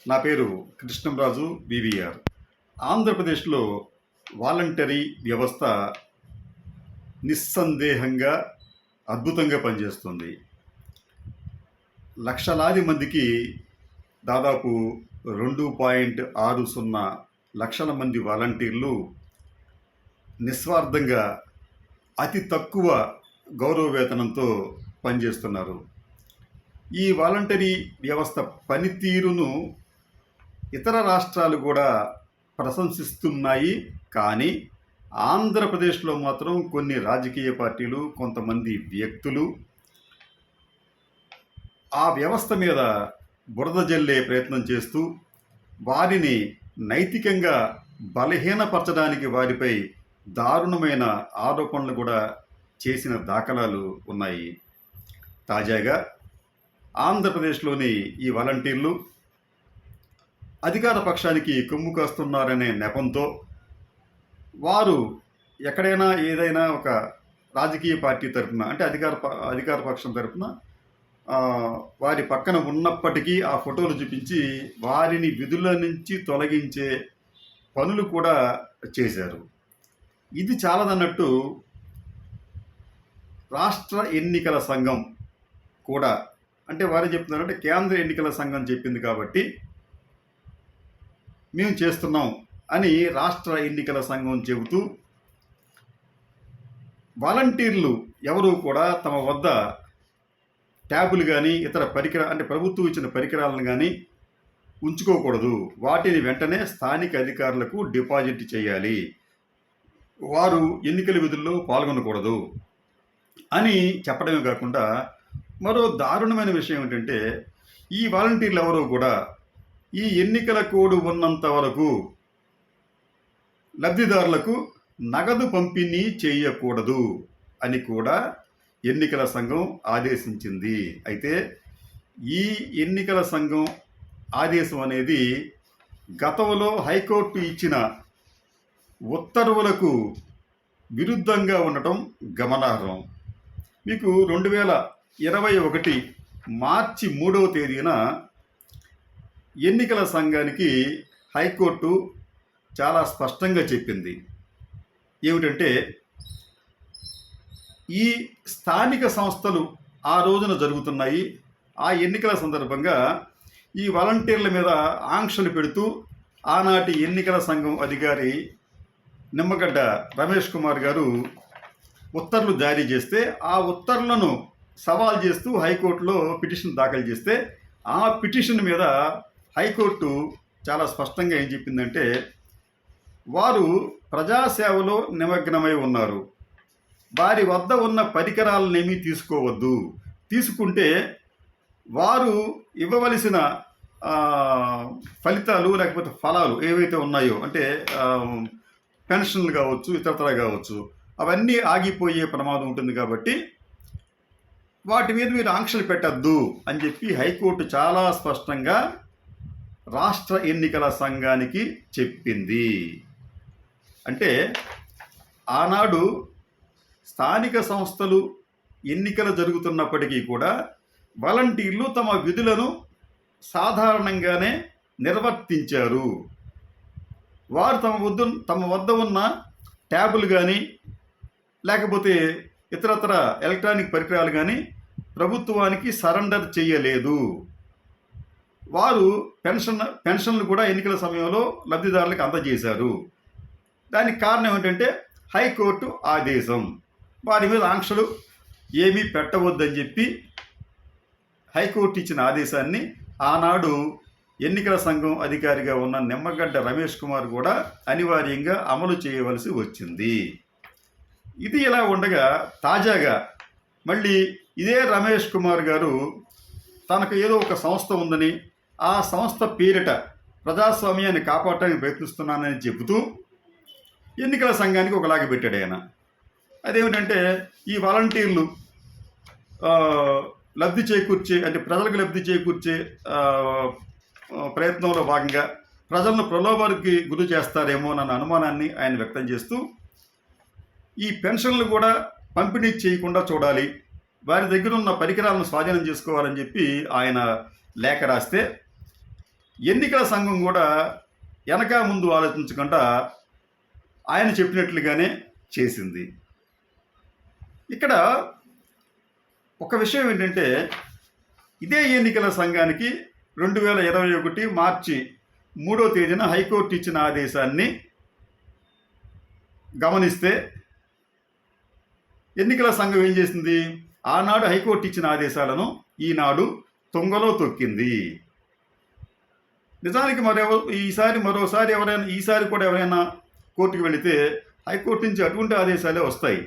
నా పేరు కృష్ణంరాజు వివిఆర్. ఆంధ్రప్రదేశ్లో వాలంటరీ వ్యవస్థ నిస్సందేహంగా అద్భుతంగా పనిచేస్తుంది. లక్షలాది మందికి దాదాపు 2.60 లక్షల మంది వాలంటీర్లు నిస్వార్థంగా అతి తక్కువ గౌరవ వేతనంతో పనిచేస్తున్నారు. ఈ వాలంటరీ వ్యవస్థ పనితీరును ఇతర రాష్ట్రాలు కూడా ప్రశంసిస్తున్నాయి. కానీ ఆంధ్రప్రదేశ్లో మాత్రం కొన్ని రాజకీయ పార్టీలు, కొంతమంది వ్యక్తులు ఆ వ్యవస్థ మీద బురద జల్లే ప్రయత్నం చేస్తూ వారిని నైతికంగా బలహీనపరచడానికి వారిపై దారుణమైన ఆరోపణలు కూడా చేసిన దాఖలాలు ఉన్నాయి. తాజాగా ఆంధ్రప్రదేశ్లోని ఈ వాలంటీర్లు అధికార పక్షానికి కొమ్ము కాస్తున్నారనే నెపంతో వారు ఎక్కడైనా ఏదైనా ఒక రాజకీయ పార్టీ తరఫున, అంటే అధికార పక్షం తరఫున వారి పక్కన ఉన్నప్పటికీ ఆ ఫోటోలు చూపించి వారిని విధుల నుంచి తొలగించే పనులు కూడా చేశారు. ఇది చాలదన్నట్టు రాష్ట్ర ఎన్నికల సంఘం కూడా, అంటే వారు చెప్తున్నారంటే కేంద్ర ఎన్నికల సంఘం చెప్పింది కాబట్టి మేము చేస్తున్నాం అని రాష్ట్ర ఎన్నికల సంఘం చెబుతూ వాలంటీర్లు ఎవరు కూడా తమ వద్ద ట్యాబులు కానీ ఇతర అంటే ప్రభుత్వం ఇచ్చిన పరికరాలను కానీ ఉంచుకోకూడదు, వాటిని వెంటనే స్థానిక అధికారులకు డిపాజిట్ చేయాలి, వారు ఎన్నికల విధుల్లో పాల్గొనకూడదు అని చెప్పడమే కాకుండా మరో దారుణమైన విషయం ఏంటంటే ఈ వాలంటీర్లు ఎవరో కూడా ఈ ఎన్నికల కోడ్ ఉన్నంత వరకు లబ్ధిదారులకు నగదు పంపిణీ చేయకూడదు అని కూడా ఎన్నికల సంఘం ఆదేశించింది. అయితే ఈ ఎన్నికల సంఘం ఆదేశం అనేది గతంలో హైకోర్టు ఇచ్చిన ఉత్తర్వులకు విరుద్ధంగా ఉండటం గమనార్హం. మీకు 2021 మార్చి 3వ తేదీన ఎన్నికల సంఘానికి హైకోర్టు చాలా స్పష్టంగా చెప్పింది. ఏమిటంటే ఈ స్థానిక సంస్థలు ఆ రోజున జరుగుతున్నాయి, ఆ ఎన్నికల సందర్భంగా ఈ వాలంటీర్ల మీద ఆంక్షలు పెడుతూ ఆనాటి ఎన్నికల సంఘం అధికారి నిమ్మగడ్డ రమేష్ కుమార్ గారు ఉత్తర్వులు జారీ చేస్తే ఆ ఉత్తర్వులను సవాల్ చేస్తూ హైకోర్టులో పిటిషన్ దాఖలు చేస్తే ఆ పిటిషన్ మీద హైకోర్టు చాలా స్పష్టంగా ఏం చెప్పిందంటే వారు ప్రజాసేవలో నిమగ్నమై ఉన్నారు, వారి వద్ద ఉన్న పరికరాలనేమీ తీసుకోవద్దు, తీసుకుంటే వారు ఇవ్వవలసిన ఫలితాలు లేకపోతే ఫలాలు ఏవైతే ఉన్నాయో, అంటే పెన్షన్లు కావచ్చు, ఇతరతర కావచ్చు, అవన్నీ ఆగిపోయే ప్రమాదం ఉంటుంది కాబట్టి వాటి మీద మీరు ఆంక్షలు పెట్టద్దు అని చెప్పి హైకోర్టు చాలా స్పష్టంగా రాష్ట్ర ఎన్నికల సంఘానికి చెప్పింది. అంటే ఆనాడు స్థానిక సంస్థలు ఎన్నికలు జరుగుతున్నప్పటికీ కూడా వాలంటీర్లు తమ విధులను సాధారణంగానే నిర్వర్తించారు. వారు తమ వద్ద ఉన్న ట్యాబులు కానీ లేకపోతే ఇతరత్ర ఎలక్ట్రానిక్ పరికరాలు కానీ ప్రభుత్వానికి సరెండర్ చేయలేదు. వారు పెన్షన్లు కూడా ఎన్నికల సమయంలో లబ్ధిదారులకు అందజేశారు. దానికి కారణం ఏంటంటే హైకోర్టు ఆదేశం, వారి మీద ఆంక్షలు ఏమీ పెట్టవద్దని చెప్పి హైకోర్టు ఇచ్చిన ఆదేశాన్ని ఆనాడు ఎన్నికల సంఘం అధికారిగా ఉన్న నిమ్మగడ్డ రమేష్ కుమార్ కూడా అనివార్యంగా అమలు చేయవలసి వచ్చింది. ఇది ఇలా ఉండగా తాజాగా మళ్ళీ ఇదే రమేష్ కుమార్ గారు తనకు ఏదో ఒక సంస్థ ఉందని, ఆ సంస్థ పేరిట ప్రజాస్వామ్యాన్ని కాపాడటానికి ప్రయత్నిస్తున్నానని చెబుతూ ఎన్నికల సంఘానికి ఒకలాగా పెట్టాడు ఆయన. అదేమిటంటే ఈ వాలంటీర్లు లబ్ధి చేకూర్చే, అంటే ప్రజలకు లబ్ధి చేకూర్చే ప్రయత్నంలో భాగంగా ప్రజలను ప్రలోభానికి గురి చేస్తారేమో అన్న అనుమానాన్ని ఆయన వ్యక్తం చేస్తూ ఈ పెన్షన్లు కూడా పంపిణీ చేయకుండా చూడాలి, వారి దగ్గర ఉన్న పరికరాలను స్వాధీనం చేసుకోవాలని చెప్పి ఆయన లేఖ రాస్తే ఎన్నికల సంఘం కూడా వెనక ముందు ఆలోచించకుండా ఆయన చెప్పినట్లుగానే చేసింది. ఇక్కడ ఒక విషయం ఏంటంటే, ఇదే ఎన్నికల సంఘానికి 2021 మార్చి 3వ తేదీన హైకోర్టు ఇచ్చిన ఆదేశాన్ని గమనిస్తే, ఎన్నికల సంఘం ఏం చేసింది? ఆనాడు హైకోర్టు ఇచ్చిన ఆదేశాలను ఈనాడు తుంగలో తొక్కింది. నిజానికి ఈసారి కూడా ఎవరైనా కోర్టుకు వెళితే హైకోర్టు నుంచి అటువంటి ఆదేశాలే వస్తాయి.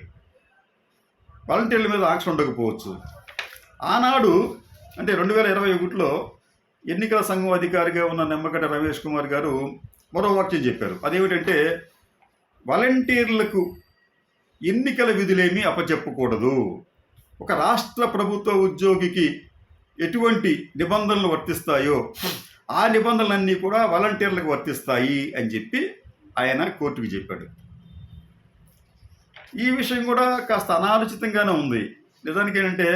వాలంటీర్ల మీద ఆంక్ష ఉండకపోవచ్చు. ఆనాడు అంటే 2021లో ఎన్నికల సంఘం అధికారిగా ఉన్న నిమ్మగడ్డ రమేష్ కుమార్ గారు మరో వాక్యం చెప్పారు. అదేమిటంటే, వాలంటీర్లకు ఎన్నికల విధులేమీ అప్పచెప్పకూడదు. ఒక రాష్ట్ర ప్రభుత్వ ఉద్యోగికి ఎటువంటి నిబంధనలు వర్తిస్తాయో ఆ నిబంధనలన్నీ కూడా వాలంటీర్లకు వర్తిస్తాయి అని చెప్పి ఆయన కోర్టుకు చెప్పాడు. ఈ విషయం కూడా కాస్త అనాలోచితంగానే ఉంది. నిజానికి ఏంటంటే,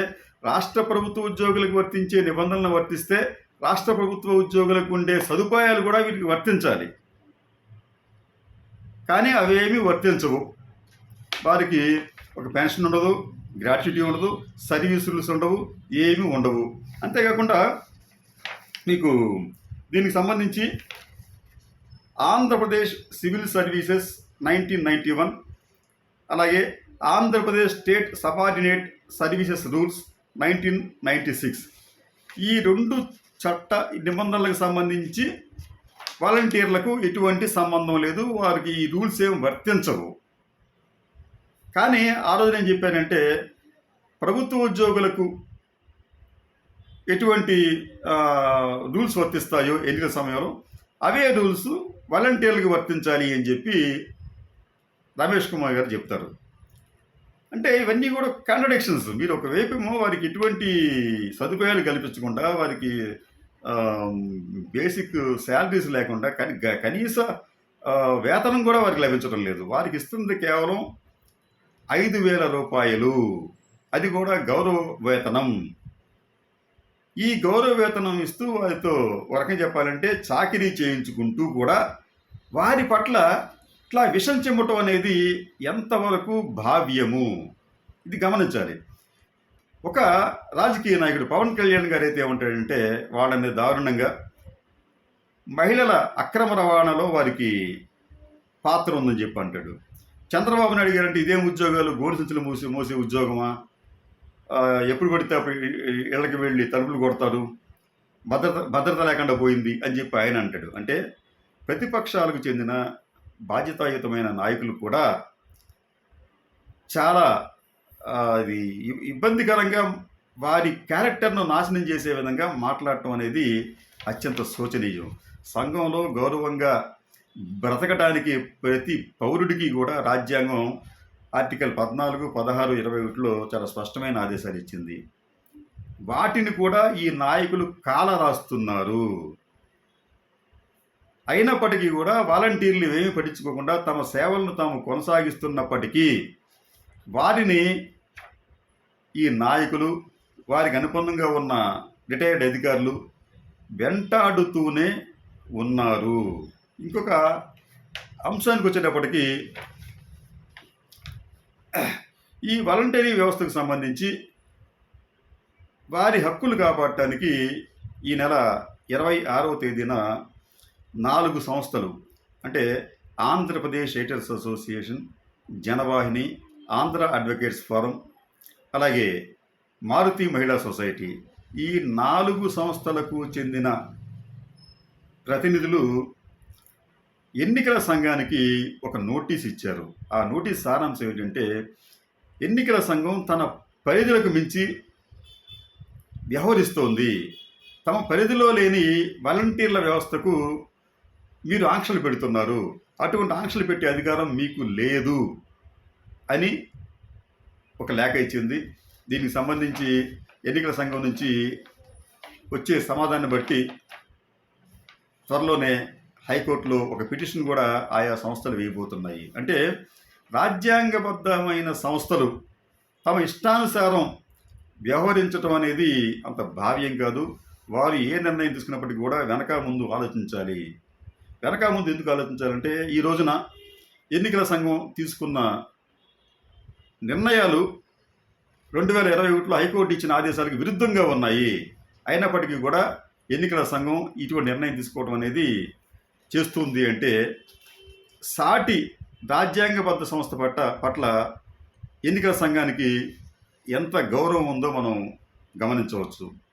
రాష్ట్ర ప్రభుత్వ ఉద్యోగులకు వర్తించే నిబంధనలు వర్తిస్తే రాష్ట్ర ప్రభుత్వ ఉద్యోగులకు ఉండే సదుపాయాలు కూడా వీటికి వర్తించాలి. కానీ అవేమీ వర్తించవు. వారికి ఒక పెన్షన్ ఉండదు, గ్రాట్యుటీ ఉండదు, సర్వీస్ రూల్స్ ఉండవు, ఏమీ ఉండవు. అంతేకాకుండా మీకు దీనికి సంబంధించి ఆంధ్రప్రదేశ్ సివిల్ సర్వీసెస్ 1991, అలాగే Andhra Pradesh state subordinate services rules 1996, ఈ 2 చట్ట నిబంధనలకు సంబంధించి వాలంటీర్లకు ఎటువంటి సంబంధం లేదు. వారికి ఈ రూల్స్ ఏం వర్తించవు. కానీ ఆ రోజు నేను చెప్పానంటే, ప్రభుత్వ ఉద్యోగులకు ఎటువంటి రూల్స్ వర్తిస్తాయో ఎన్నికల సమయంలో అవే రూల్స్ వాలంటీర్లకు వర్తించాలి అని చెప్పి రమేష్ కుమార్ గారు చెప్తారు. అంటే ఇవన్నీ కూడా కాంట్రడిక్షన్స్. మీరు ఒకవైపేమో వారికి ఎటువంటి సదుపాయాలు కల్పించకుండా, వారికి బేసిక్ శాలరీస్ లేకుండా, కనీస వేతనం కూడా వారికి లభించడం లేదు. వారికి ఇస్తుంది కేవలం 5,000 రూపాయలు, అది కూడా గౌరవ వేతనం. ఈ గౌరవ వేతనం ఇస్తూ వారితో ఒక రకంగా చెప్పాలంటే చాకిరీ చేయించుకుంటూ కూడా వారి పట్ల ఇట్లా విషం చెమ్మటం అనేది ఎంతవరకు భావ్యము, ఇది గమనించాలి. ఒక రాజకీయ నాయకుడు పవన్ కళ్యాణ్ గారు అయితే ఏమంటాడంటే, వాళ్ళని దారుణంగా మహిళల అక్రమ రవాణాలో వారికి పాత్ర ఉందని చెప్పి అంటాడు. చంద్రబాబు నాయుడు గారు అంటే ఇదేం ఉద్యోగాలు, గోడు సంచులు మోసే ఉద్యోగమా, ఎప్పుడు పడితే అప్పుడు ఇళ్ళకి వెళ్ళి తలుపులు కొడతారు, భద్రత లేకుండా పోయింది అని చెప్పి ఆయన అంటాడు. అంటే ప్రతిపక్షాలకు చెందిన బాధ్యతాయుతమైన నాయకులు కూడా చాలా అది ఇబ్బందికరంగా వారి క్యారెక్టర్ను నాశనం చేసే విధంగా మాట్లాడటం అనేది అత్యంత శోచనీయం. సంఘంలో గౌరవంగా బ్రతకడానికి ప్రతి పౌరుడికి కూడా రాజ్యాంగం ఆర్టికల్ 14, 16, 21లో చాలా స్పష్టమైన ఆదేశాలు ఇచ్చింది. వాటిని కూడా ఈ నాయకులు కాలరాస్తున్నారు. అయినప్పటికీ కూడా వాలంటీర్లు ఏమీ పట్టించుకోకుండా తమ సేవలను తాము కొనసాగిస్తున్నప్పటికీ వారిని ఈ నాయకులు, వారికి అనుబంధంగా ఉన్న రిటైర్డ్ అధికారులు వెంటాడుతూనే ఉన్నారు. ఇంకొక అంశానికి వచ్చేటప్పటికి, ఈ వాలంటరీ వ్యవస్థకు సంబంధించి వారి హక్కులు కాపాడటానికి ఈ నెల 26వ తేదీన 4 సంస్థలు అంటే Andhra Pradesh editors association, Janavahini, Andhra advocates forum, అలాగే మారుతి మహిళా సొసైటీ, ఈ 4 సంస్థలకు చెందిన ప్రతినిధులు ఎన్నికల సంఘానికి ఒక నోటీస్ ఇచ్చారు. ఆ నోటీస్ సారాంశం ఏంటంటే, ఎన్నికల సంఘం తన పరిధులకు మించి వ్యవహరిస్తోంది, తమ పరిధిలో లేని వాలంటీర్ల వ్యవస్థకు మీరు ఆంక్షలు పెడుతున్నారు, అటువంటి ఆంక్షలు పెట్టే అధికారం మీకు లేదు అని ఒక లేఖ ఇచ్చింది. దీనికి సంబంధించి ఎన్నికల సంఘం నుంచి వచ్చే సమాధానాన్ని బట్టి త్వరలోనే హైకోర్టులో ఒక పిటిషన్ కూడా ఆయా సంస్థలు వేయబోతున్నాయి. అంటే రాజ్యాంగబద్ధమైన సంస్థలు తమ ఇష్టానుసారం వ్యవహరించడం అనేది అంత భావ్యం కాదు. వారు ఏ నిర్ణయం తీసుకున్నప్పటికీ కూడా వెనక ముందు ఆలోచించాలి. వెనక ముందు ఎందుకు ఆలోచించాలంటే ఈ రోజున ఎన్నికల సంఘం తీసుకున్న నిర్ణయాలు 2021లో హైకోర్టు ఇచ్చిన ఆదేశాలకు విరుద్ధంగా ఉన్నాయి. అయినప్పటికీ కూడా ఎన్నికల సంఘం ఇటువంటి నిర్ణయం తీసుకోవడం అనేది చేస్తుంది అంటే సాటి రాజ్యాంగబద్ధ సంస్థ పట్ల ఎన్నికల సంఘానికి ఎంత గౌరవం ఉందో మనం గమనించవచ్చు.